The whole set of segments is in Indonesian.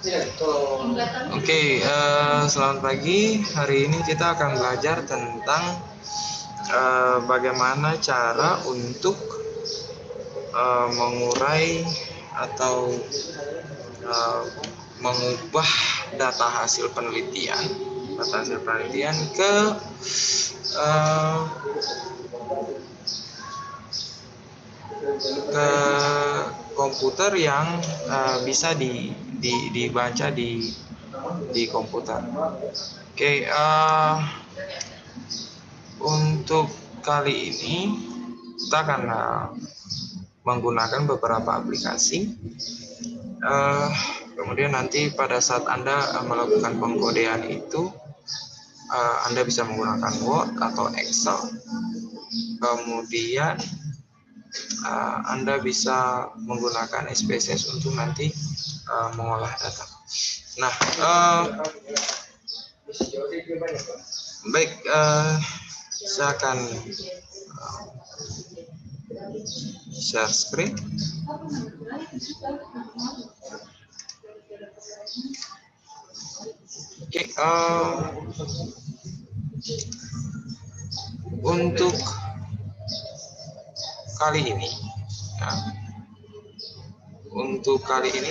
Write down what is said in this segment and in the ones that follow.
Oke, selamat pagi. Hari ini kita akan belajar tentang bagaimana cara untuk mengurai atau mengubah data hasil penelitian ke ke komputer yang bisa dibaca di komputer. Oke, untuk kali ini kita akan menggunakan beberapa aplikasi. Kemudian nanti pada saat Anda melakukan pengkodean itu, Anda bisa menggunakan Word atau Excel. Kemudian Anda bisa menggunakan SPSS untuk nanti mengolah data. Nah, baik, saya akan share screen. Oke, untuk kali ini,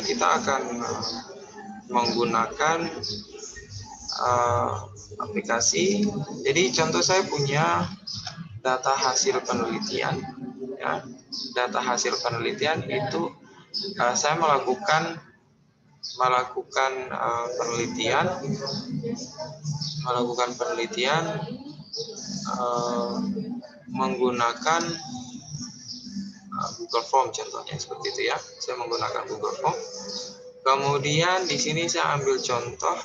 kita akan menggunakan aplikasi. Jadi contoh saya punya data hasil penelitian. Ya, data hasil penelitian itu saya melakukan penelitian menggunakan Google Form, contohnya seperti itu ya. Saya menggunakan Google Form. Kemudian di sini saya ambil contoh.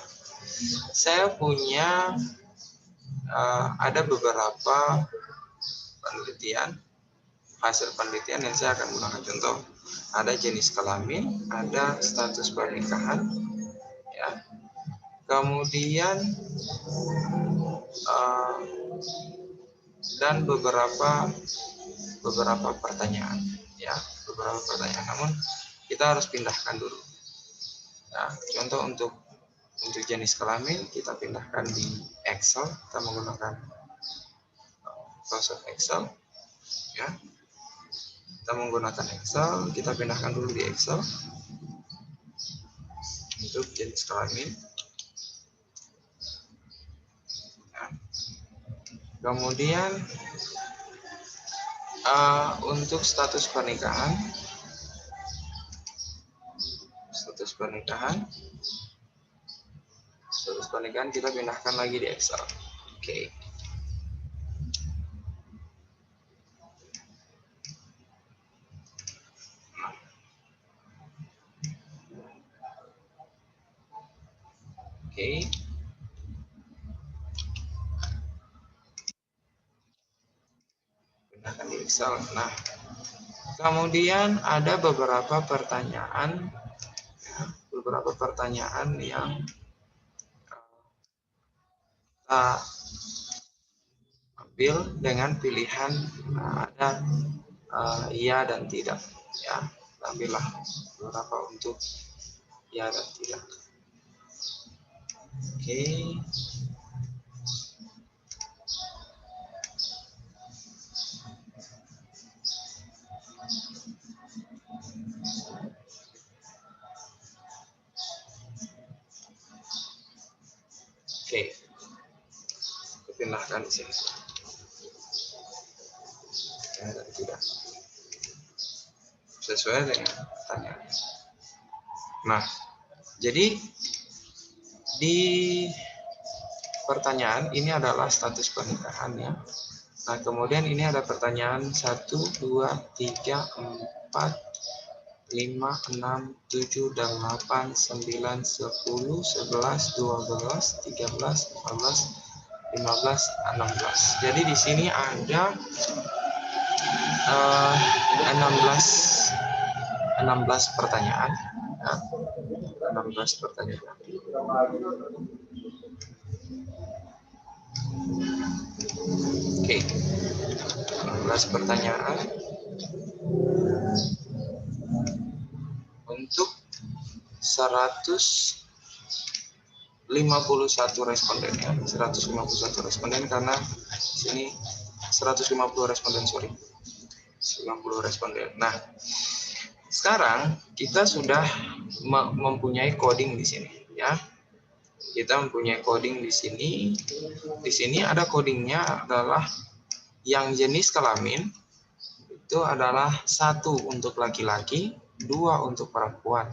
Saya punya ada beberapa hasil penelitian yang saya akan gunakan contoh. Ada jenis kelamin, ada status pernikahan, ya. Kemudian dan beberapa pertanyaan, ya, beberapa pertanyaan. Namun kita harus pindahkan dulu. Nah, contoh untuk jenis kelamin kita pindahkan di Excel. Kita menggunakan Microsoft Excel, ya. Kita menggunakan Excel, kita pindahkan dulu di Excel untuk jenis kelamin. Ya. Kemudian untuk status pernikahan kita pindahkan lagi di Excel. Oke. Oke. Pindahkan di Excel. Nah, kemudian ada beberapa pertanyaan yang kita ambil dengan pilihan ada iya dan tidak, ya. Ambillah beberapa untuk iya dan tidak. Oke. Oke, pindahkan di sini. Ya, dan tidak sesuai dengan pertanyaan. Nah, jadi di pertanyaan ini adalah status pernikahan, ya. Nah, kemudian ini ada pertanyaan 1, 2, 3, 4, 5, 6, 7, 8, 9, 10, 11, 12, 13, 14, 15, 16. Jadi di sini ada 16 pertanyaan. Ya. 16 pertanyaan. Oke. 16 pertanyaan. Untuk 151 responden ya, 151 responden karena sini 150 responden, sorry. 90 responden. Nah, sekarang kita sudah mempunyai coding di sini ya. Kita mempunyai coding di sini. Di sini ada codingnya adalah yang jenis kelamin itu adalah 1 untuk laki-laki, 2 untuk perempuan.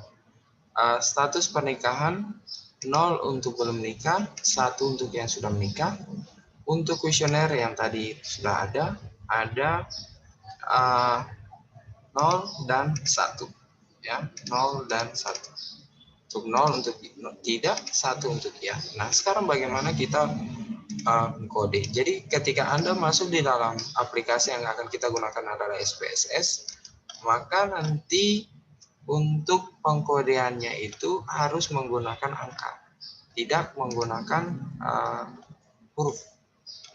Status pernikahan 0 untuk belum menikah, 1 untuk yang sudah menikah. Untuk kuesioner yang tadi sudah ada 0 dan 1 ya, 0 dan 1. Untuk 0 untuk tidak, 1 untuk ya. Nah, sekarang bagaimana kita kode. Jadi ketika Anda masuk di dalam aplikasi yang akan kita gunakan adalah SPSS, maka nanti untuk pengkodeannya itu harus menggunakan angka, tidak menggunakan huruf.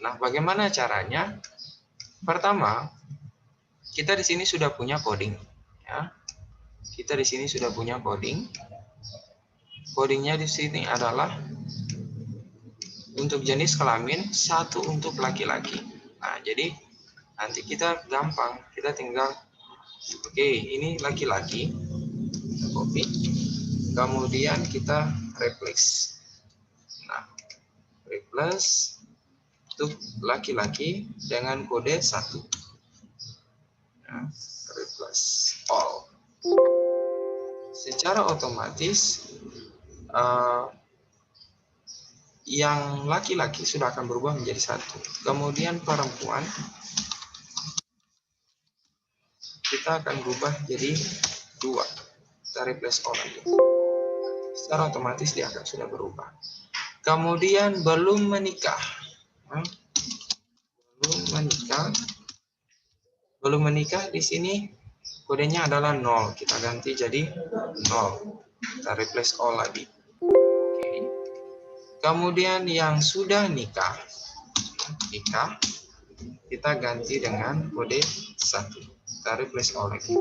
Nah, bagaimana caranya? Pertama, kita di sini sudah punya coding, ya. Kita di sini sudah punya coding. Codingnya di sini adalah untuk jenis kelamin 1 untuk laki-laki. Nah, jadi nanti kita gampang, kita tinggal ini laki-laki, kita copy, kemudian kita replace. Nah, replace untuk laki-laki dengan kode 1. Nah, replace all. Secara otomatis yang laki-laki sudah akan berubah menjadi 1. Kemudian perempuan kita akan berubah jadi 2. Kita replace all lagi. Secara otomatis dia akan sudah berubah. Kemudian belum menikah. Belum menikah di sini kodenya adalah 0. Kita ganti jadi 0. Kita replace all lagi. Kemudian yang sudah nikah, kita ganti dengan kode 1. Kita replace all lagi.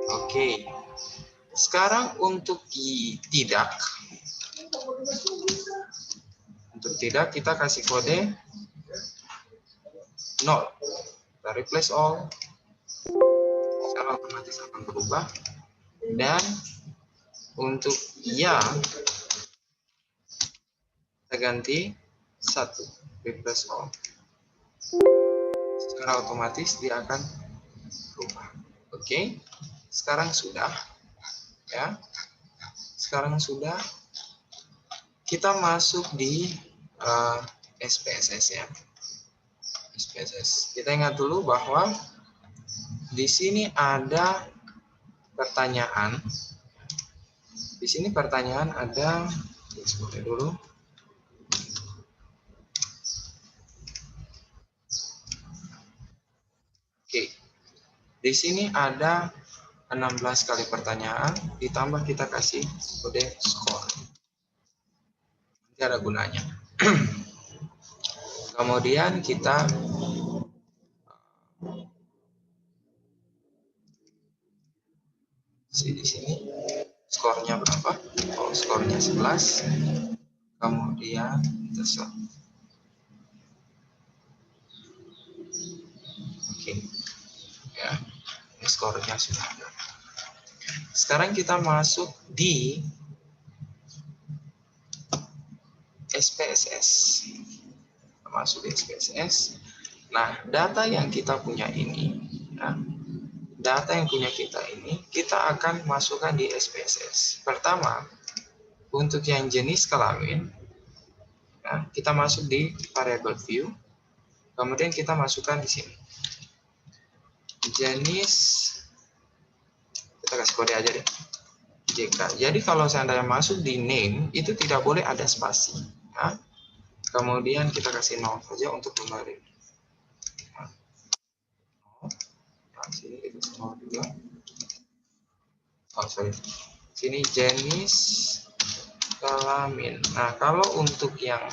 Oke. Sekarang untuk tidak. Untuk tidak kita kasih kode 0. Kita replace all. Secara otomatis akan berubah. Dan untuk ya kita ganti 1. Replace all. Secara otomatis dia akan berubah. Oke. Sekarang sudah. Ya. Sekarang sudah. Kita masuk di SPSS ya. SPSS. Kita ingat dulu bahwa di sini ada pertanyaan. Di sini pertanyaan ada, sebentar dulu. Oke. Di sini ada 16 kali pertanyaan, ditambah kita kasih kode skor. Nanti ada gunanya. Kemudian kita di sini skornya berapa? Oh, skornya 11. Kemudian kita set. Oke. Ya. Ini skornya sudah ada. Sekarang kita masuk di SPSS. Masuk di SPSS. Nah, data yang kita punya ini, ya, data yang punya kita ini, kita akan masukkan di SPSS. Pertama, untuk yang jenis kelamin, ya, kita masuk di variable view, kemudian kita masukkan di sini. Jenis, kita kasih kode aja deh, JK. Jadi kalau seandainya masuk di name, itu tidak boleh ada spasi. Ya. Kemudian kita kasih 0 saja untuk kembali. Nah, sini kita 0 juga. Oh, sorry. Sini jenis kelamin. Nah, kalau untuk yang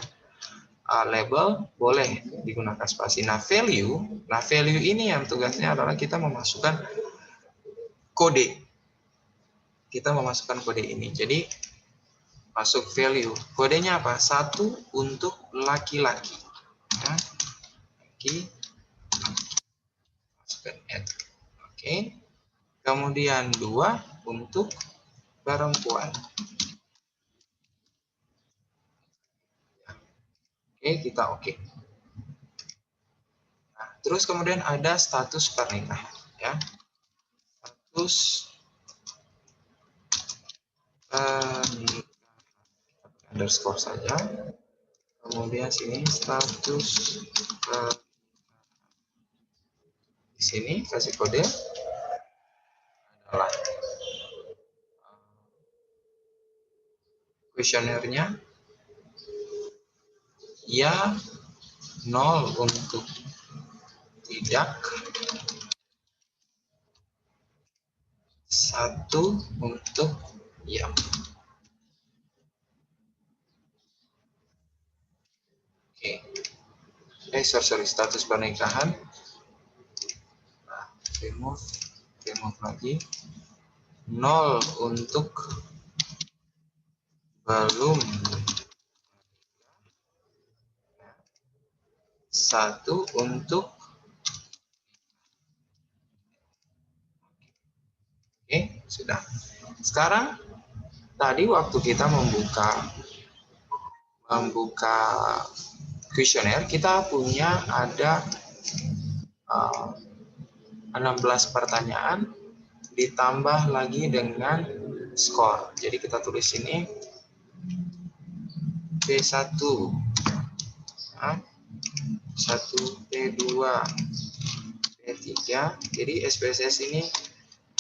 label boleh digunakan spasi. Nah, value ini yang tugasnya adalah kita memasukkan kode. kita memasukkan kode ini. Jadi masuk value. Kodenya apa? 1 untuk laki-laki. Ya, laki, masukkan add. Oke. Kemudian 2 untuk perempuan. Oke, kita oke. Nah, terus kemudian ada status pernikahan, ya. Status pernikahan underscore saja. Kemudian sini status di sini kasih kode adalah kuesionernya ya, 0 untuk tidak, 1 untuk ya. Oke. Sorry, status pernikahan. Nah, remove lagi. 0 untuk belum, 1 untuk oke, sudah. Sekarang tadi waktu kita membuka kuesioner, kita punya ada 16 pertanyaan ditambah lagi dengan skor. Jadi kita tulis ini P1, nah, 1, P2, P3. Jadi SPSS ini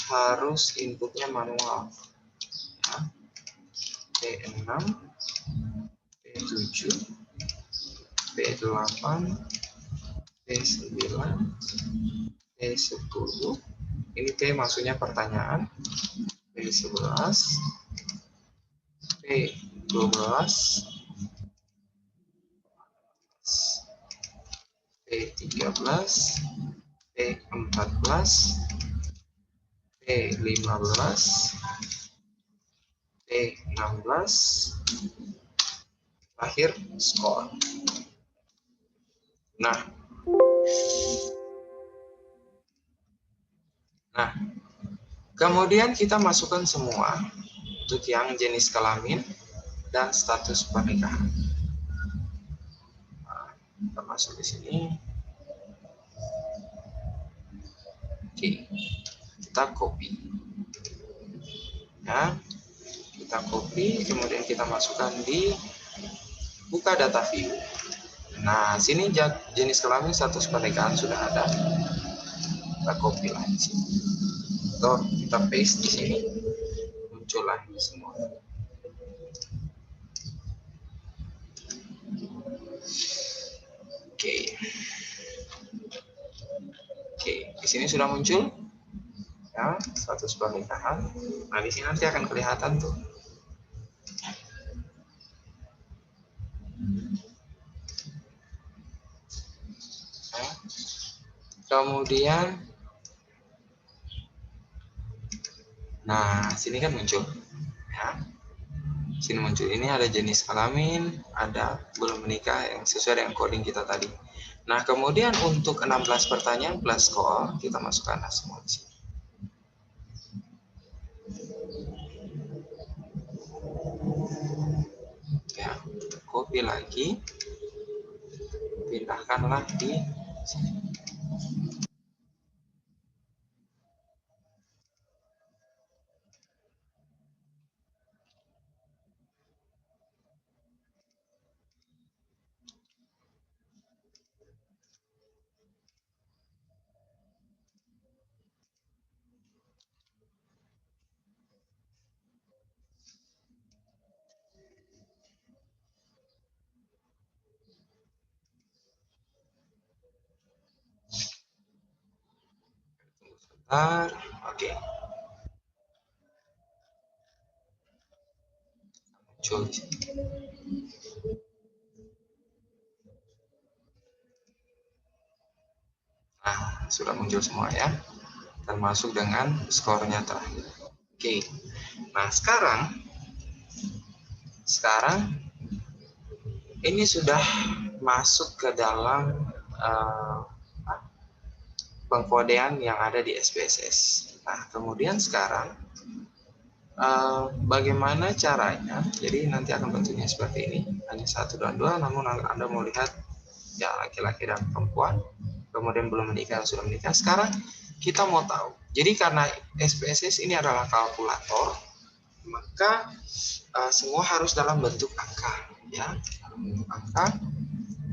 harus inputnya manual. Nah, P6, P7, P8, P9, P10. Ini P maksudnya pertanyaan. P11, P12, P13, P14, P15, P16, terakhir skor. Nah, kemudian kita masukkan semua untuk yang jenis kelamin dan status pernikahan. Nah, kita masuk di sini. Oke, kita copy. Ya, kita copy, kemudian kita masukkan di buka data view. Nah, sini jenis kelamin status pernikahan sudah ada. Kita copy lagi. Atau kita paste di sini, muncul lagi semua. Oke, di sini sudah muncul ya status pernikahan. Nah, di sini nanti akan kelihatan tuh. Ya. Kemudian, nah sini kan muncul. Ya. Sini muncul. Ini ada jenis kelamin, ada belum menikah yang sesuai dengan coding kita tadi. Nah, kemudian untuk 16 pertanyaan plus skor, kita masukkan semua di sini. Ya, copy lagi, pindahkanlah di sini. Sebentar, oke. Muncul di sini. Nah, sudah muncul semua ya, termasuk dengan skornya terakhir. Oke. Nah, sekarang ini sudah masuk ke dalam pengkodean yang ada di SPSS. Nah, kemudian sekarang bagaimana caranya? Jadi nanti akan bentuknya seperti ini, hanya 1 dan 2, namun Anda mau lihat ya laki-laki dan perempuan, kemudian belum menikah, sudah menikah. Sekarang kita mau tahu. Jadi karena SPSS ini adalah kalkulator, maka semua harus dalam bentuk angka, ya, dalam bentuk angka.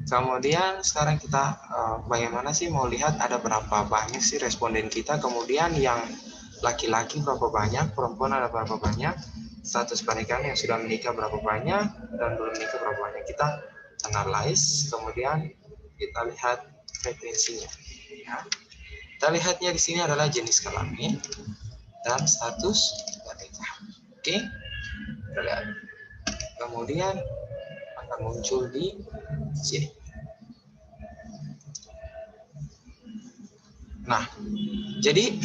Kemudian sekarang kita bagaimana sih mau lihat ada berapa banyak sih responden kita, kemudian yang laki-laki berapa banyak, perempuan ada berapa banyak, status pernikahan yang sudah menikah berapa banyak, dan belum menikah berapa banyak. Kita analyze, kemudian kita lihat frekuensinya. Ya. Kita lihatnya di sini adalah jenis kelamin dan status pernikahan. Oke, kita lihat. Kemudian akan muncul di sini. Nah, jadi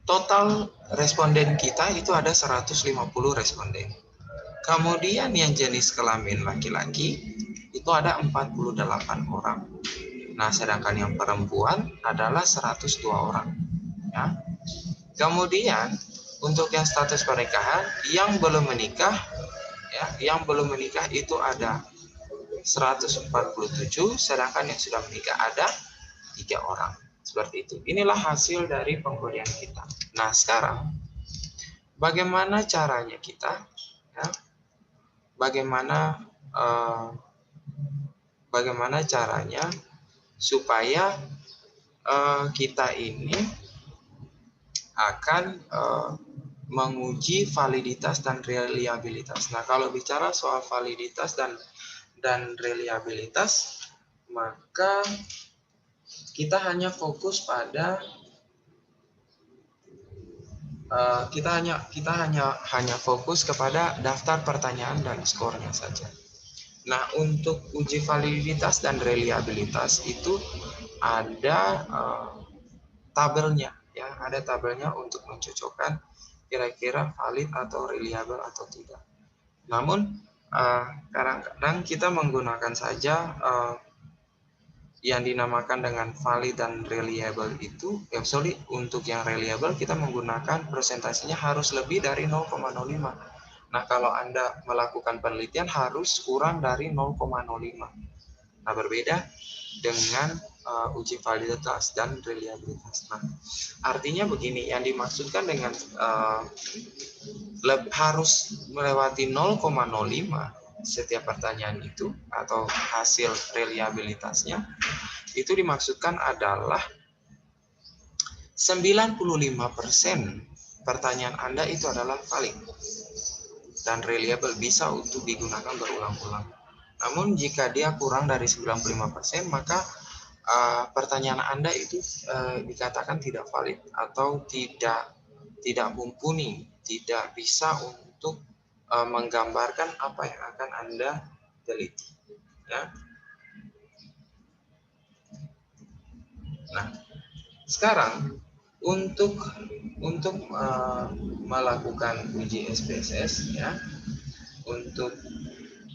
total responden kita itu ada 150 responden. Kemudian yang jenis kelamin laki-laki itu ada 48 orang. Nah, sedangkan yang perempuan adalah 102 orang. Ya. Kemudian untuk yang status pernikahan yang belum menikah, ya, yang belum menikah itu ada 147, sedangkan yang sudah menikah ada 3 orang. Seperti itu. Inilah hasil dari pengkodean kita. Nah, sekarang bagaimana caranya kita? Ya, bagaimana caranya supaya kita ini akan menguji validitas dan reliabilitas. Nah, kalau bicara soal validitas dan reliabilitas, maka kita hanya fokus pada kita hanya fokus kepada daftar pertanyaan dan skornya saja. Nah, untuk uji validitas dan reliabilitas itu ada tabelnya, ya, ada tabelnya untuk mencocokkan kira-kira valid atau reliable atau tidak. Namun kadang-kadang kita menggunakan saja yang dinamakan dengan valid dan reliable itu, untuk yang reliable kita menggunakan presentasinya harus lebih dari 0,05. Nah, kalau Anda melakukan penelitian harus kurang dari 0,05. Nah, berbeda dengan uji validitas dan reliabilitas. Nah, artinya begini, yang dimaksudkan dengan harus melewati 0,05 setiap pertanyaan itu atau hasil reliabilitasnya, itu dimaksudkan adalah 95% pertanyaan Anda itu adalah valid dan reliable, bisa untuk digunakan berulang-ulang. Namun jika dia kurang dari 95%, maka pertanyaan Anda itu dikatakan tidak valid atau tidak mumpuni, tidak bisa untuk menggambarkan apa yang akan Anda teliti. Ya. Nah, sekarang untuk melakukan uji SPSS, ya, untuk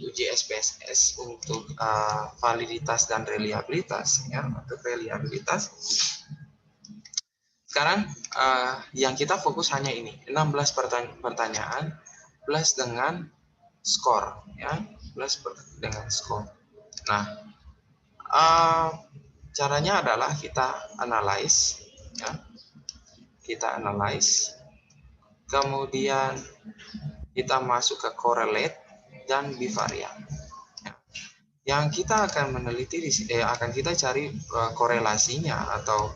uji SPSS untuk validitas dan reliabilitas, ya, untuk reliabilitas. Sekarang yang kita fokus hanya ini, 16 pertanyaan plus dengan skor, ya, plus dengan skor. Nah, caranya adalah kita analyze, ya, kita analyze, kemudian kita masuk ke correlate dan bivariate. Ya. Yang kita akan meneliti akan kita cari korelasinya atau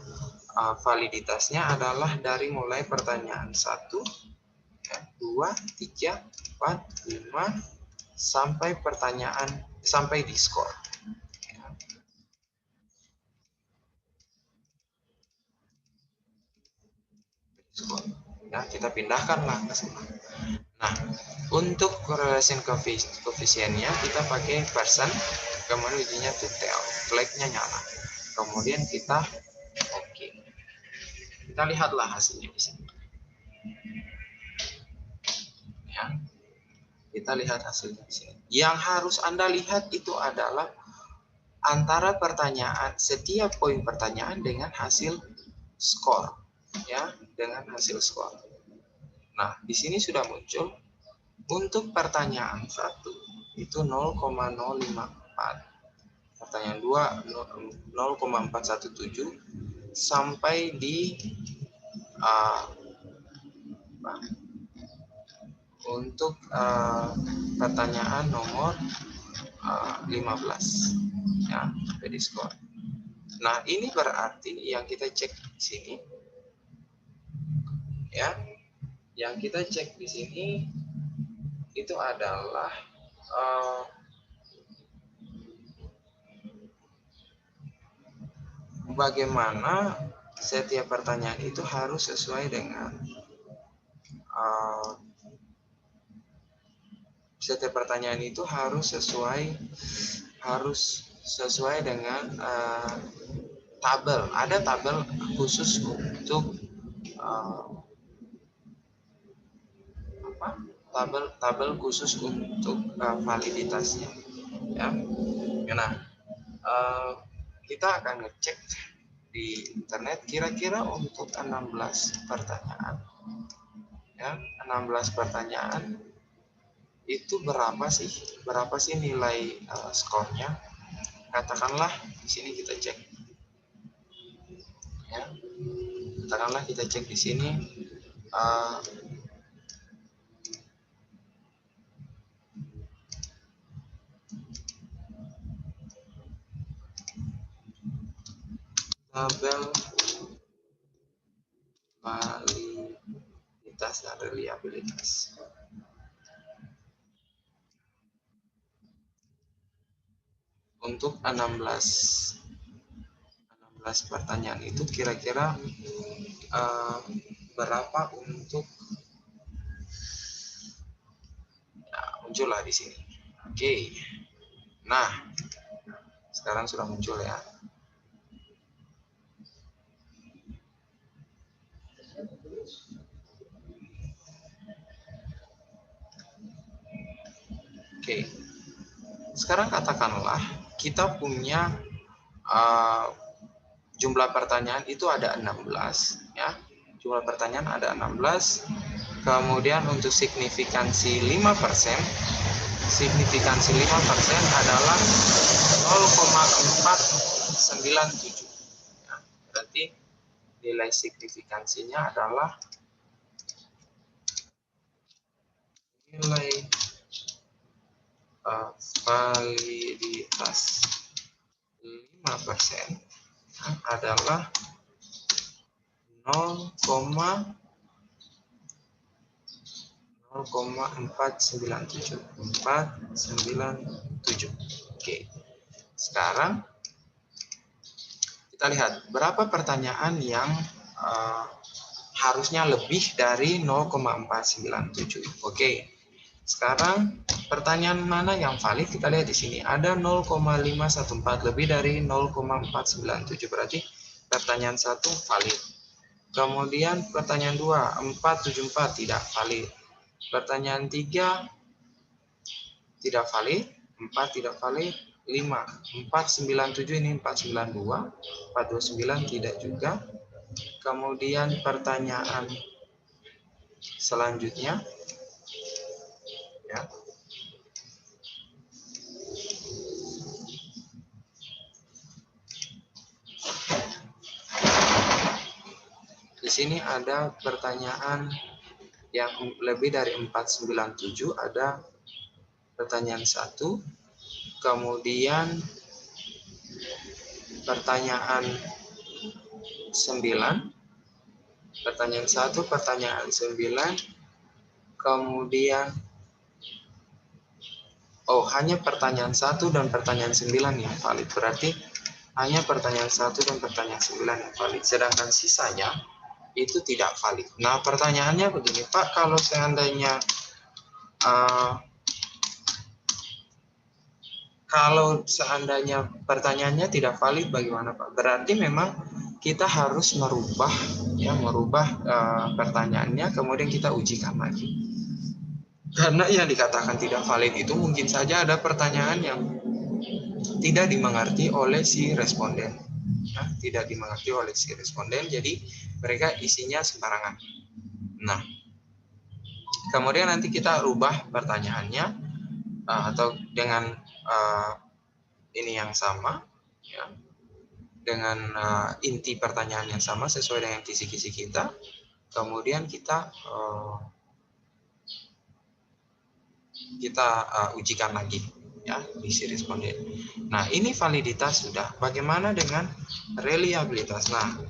validitasnya adalah dari mulai pertanyaan 1, 2, 3, 4, 5 sampai di skor. Ya, kita pindahkanlah ke sana. Nah, untuk correlation koefisiennya kita pakai persen, kemudian ujinya detail, flagnya nyala. Kemudian kita oke. Kita lihatlah hasilnya di sini. Kita lihat hasilnya di sini. Yang harus Anda lihat itu adalah antara pertanyaan, setiap poin pertanyaan dengan hasil skor, ya, dengan hasil skor. Nah, di sini sudah muncul untuk pertanyaan 1 itu 0,054, pertanyaan 2 0,417 sampai di untuk pertanyaan nomor 15, ya, jadi skor. Nah, ini berarti yang kita cek di sini, ya, yang kita cek di sini itu adalah bagaimana setiap pertanyaan itu harus sesuai dengan setiap pertanyaan itu harus sesuai dengan tabel. Ada tabel khusus untuk tabel khusus untuk validitasnya, ya. Nah, kita akan ngecek di internet kira-kira untuk 16 pertanyaan, ya, 16 pertanyaan itu berapa sih nilai skornya. Katakanlah di sini kita cek, ya, katakanlah kita cek di sini tabel validitas dan reliabilitas. Untuk 16 pertanyaan itu kira-kira berapa untuk, muncullah di sini. Oke. Nah, sekarang sudah muncul, ya. Oke. Sekarang katakanlah kita punya jumlah pertanyaan itu ada 16, ya. Jumlah pertanyaan ada 16. Kemudian untuk signifikansi 5%, signifikansi 5% adalah 0,497. Ya, berarti nilai signifikansinya adalah nilai validitas 5% adalah 0,497. Oke. Sekarang kita lihat berapa pertanyaan yang harusnya lebih dari 0,497. Oke. Sekarang pertanyaan mana yang valid? Kita lihat di sini ada 0,514 lebih dari 0,497, berarti pertanyaan 1 valid. Kemudian pertanyaan 2 474 tidak valid. Pertanyaan 3 tidak valid, 4 tidak valid, 5 497 ini 492, 429 tidak juga. Kemudian pertanyaan selanjutnya, ya. Di sini ada pertanyaan yang lebih dari 497, ada pertanyaan 1, kemudian pertanyaan 9, pertanyaan 1, pertanyaan 9, kemudian hanya pertanyaan 1 dan pertanyaan 9 yang valid, berarti hanya pertanyaan 1 dan pertanyaan 9 yang valid, sedangkan sisanya itu tidak valid. Nah, pertanyaannya begini, Pak, kalau seandainya pertanyaannya tidak valid bagaimana, Pak? Berarti memang kita harus merubah pertanyaannya, kemudian kita ujikan lagi. Karena yang dikatakan tidak valid itu mungkin saja ada pertanyaan yang tidak dimengerti oleh si responden. Nah, tidak dimengerti oleh si responden, jadi mereka isinya sembarangan. Nah, kemudian nanti kita rubah pertanyaannya atau dengan ini yang sama, ya, dengan inti pertanyaan yang sama sesuai dengan kisi-kisi kita. Kemudian kita ujikan lagi, ya, di si responden. Nah, ini validitas sudah. Bagaimana dengan reliabilitas? Nah,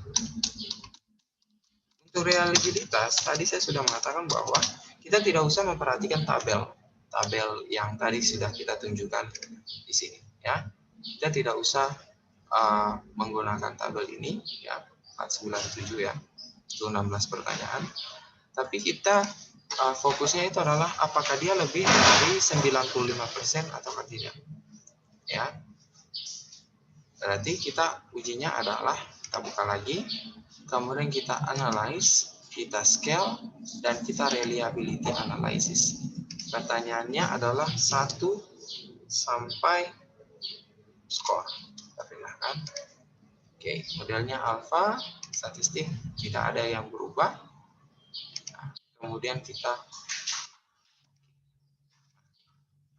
untuk reliabilitas tadi saya sudah mengatakan bahwa kita tidak usah memperhatikan tabel yang tadi sudah kita tunjukkan di sini, ya. Kita tidak usah menggunakan tabel ini, ya, 497, ya, itu 16 pertanyaan. Tapi kita fokusnya itu adalah apakah dia lebih dari 95% atau tidak, ya. Berarti kita ujinya adalah kita buka lagi, kemudian kita analyze, kita scale, dan kita reliability analysis. Pertanyaannya adalah 1 sampai skor. Kita pindahkan. Oke, modelnya alpha, statistik, tidak ada yang berubah. Nah, kemudian kita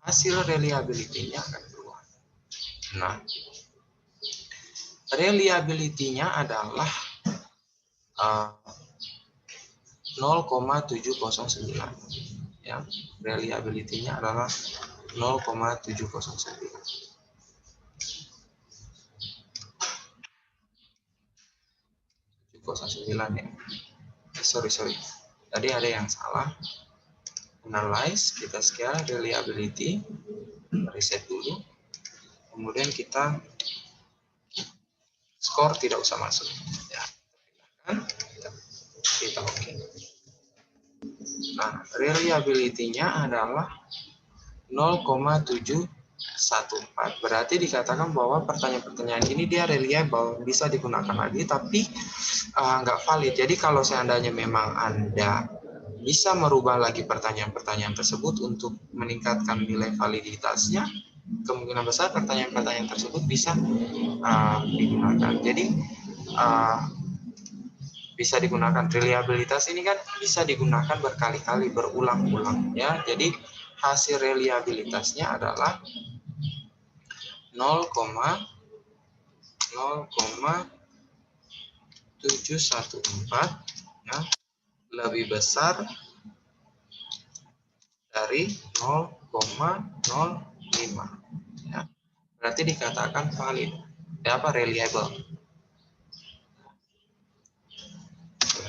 hasil reliability-nya akan keluar. Nah, reliability-nya adalah 0,709, ya. Reliability-nya adalah 0,709. Ya. Sorry. Tadi ada yang salah. Analyze, kita scale reliability, reset dulu. Kemudian kita skor tidak usah masuk. Ya. Kita oke. Nah, reliability-nya adalah 0,714. Berarti dikatakan bahwa pertanyaan-pertanyaan ini dia reliable, bisa digunakan lagi, tapi nggak valid. Jadi kalau seandainya memang Anda bisa merubah lagi pertanyaan-pertanyaan tersebut untuk meningkatkan nilai validitasnya, kemungkinan besar pertanyaan-pertanyaan tersebut bisa digunakan. Jadi bisa digunakan, reliabilitas ini kan bisa digunakan berkali-kali, berulang-ulang, ya. Jadi hasil reliabilitasnya adalah 0,714, ya, lebih besar dari 0,05, ya. Berarti dikatakan valid, ya, apa, reliable.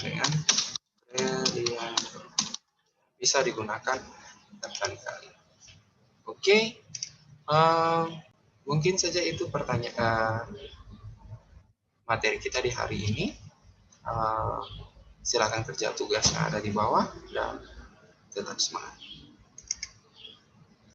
Dengan reliable bisa digunakan berkali-kali. Oke, mungkin saja itu pertanyaan materi kita di hari ini. Silakan kerja tugas yang ada di bawah dan tetap semangat.